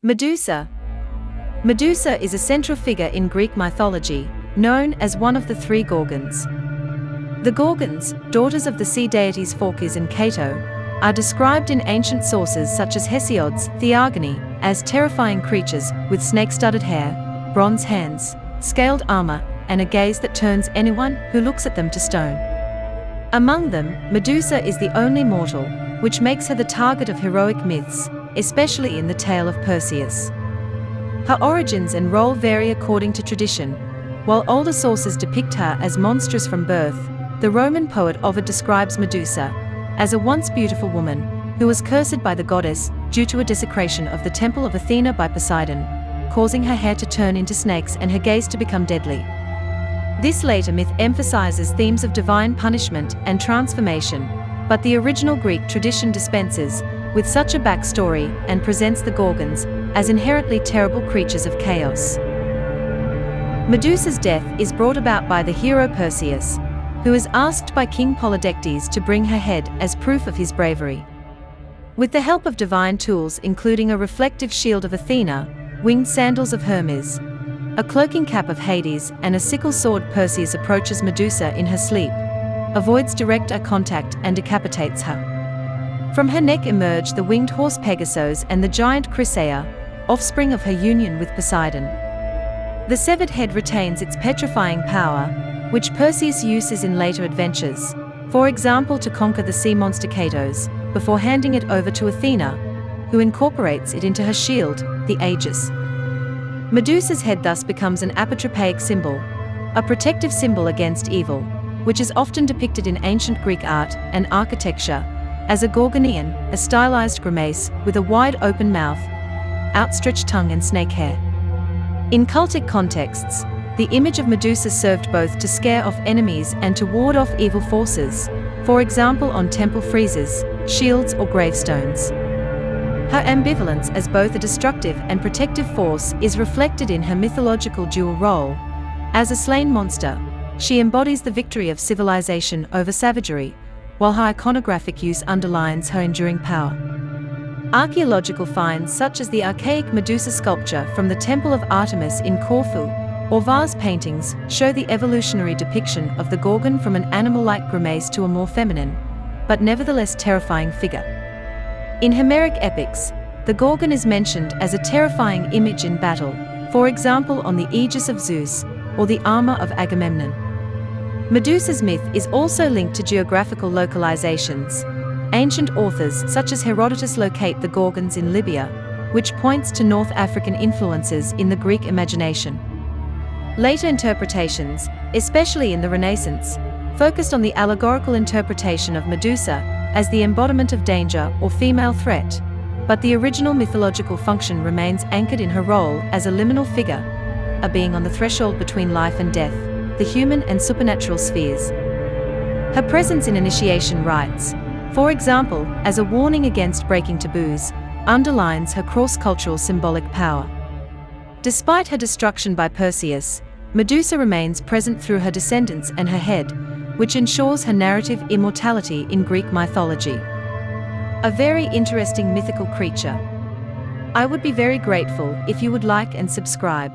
Medusa. Medusa is a central figure in Greek mythology, known as one of the three Gorgons. The Gorgons, daughters of the sea deities Phorkys and Keto, are described in ancient sources such as Hesiod's Theogony as terrifying creatures with snake-studded hair, bronze hands, scaled armor, and a gaze that turns anyone who looks at them to stone. Among them, Medusa is the only mortal, which makes her the target of heroic myths, especially in the tale of Perseus. Her origins and role vary according to tradition. While older sources depict her as monstrous from birth, the Roman poet Ovid describes Medusa as a once beautiful woman who was cursed by the goddess due to a desecration of the temple of Athena by Poseidon, causing her hair to turn into snakes and her gaze to become deadly. This later myth emphasizes themes of divine punishment and transformation, but the original Greek tradition dispenses with such a backstory and presents the Gorgons as inherently terrible creatures of chaos. Medusa's death is brought about by the hero Perseus, who is asked by King Polydektes to bring her head as proof of his bravery. With the help of divine tools including a reflective shield of Athena, winged sandals of Hermes, a cloaking cap of Hades, and a sickle sword, Perseus approaches Medusa in her sleep, avoids direct eye contact, and decapitates her. From her neck emerge the winged horse Pegasos and the giant Chrysaor, offspring of her union with Poseidon. The severed head retains its petrifying power, which Perseus uses in later adventures, for example to conquer the sea monster Ketos, before handing it over to Athena, who incorporates it into her shield, the Aigis. Medusa's head thus becomes an apotropaic symbol, a protective symbol against evil, which is often depicted in ancient Greek art and architecture as a gorgoneion, a stylized grimace with a wide open mouth, outstretched tongue and snake hair. In cultic contexts, the image of Medusa served both to scare off enemies and to ward off evil forces, for example on temple friezes, shields or gravestones. Her ambivalence as both a destructive and protective force is reflected in her mythological dual role. As a slain monster, she embodies the victory of civilization over savagery, while her iconographic use underlines her enduring power. Archaeological finds such as the archaic Medusa sculpture from the Temple of Artemis in Corfu, or vase paintings, show the evolutionary depiction of the Gorgon from an animal-like grimace to a more feminine, but nevertheless terrifying figure. In Homeric epics, the Gorgon is mentioned as a terrifying image in battle, for example on the Aigis of Zeus, or the armor of Agamemnon. Medusa's myth is also linked to geographical localizations. Ancient authors such as Herodotus locate the Gorgons in Libya, which points to North African influences in the Greek imagination. Later interpretations, especially in the Renaissance, focused on the allegorical interpretation of Medusa as the embodiment of danger or female threat, but the original mythological function remains anchored in her role as a liminal figure, a being on the threshold between life and death, the human and supernatural spheres. Her presence in initiation rites, for example, as a warning against breaking taboos, underlines her cross-cultural symbolic power. Despite her destruction by Perseus, Medusa remains present through her descendants and her head, which ensures her narrative immortality in Greek mythology. A very interesting mythical creature. I would be very grateful if you would like and subscribe.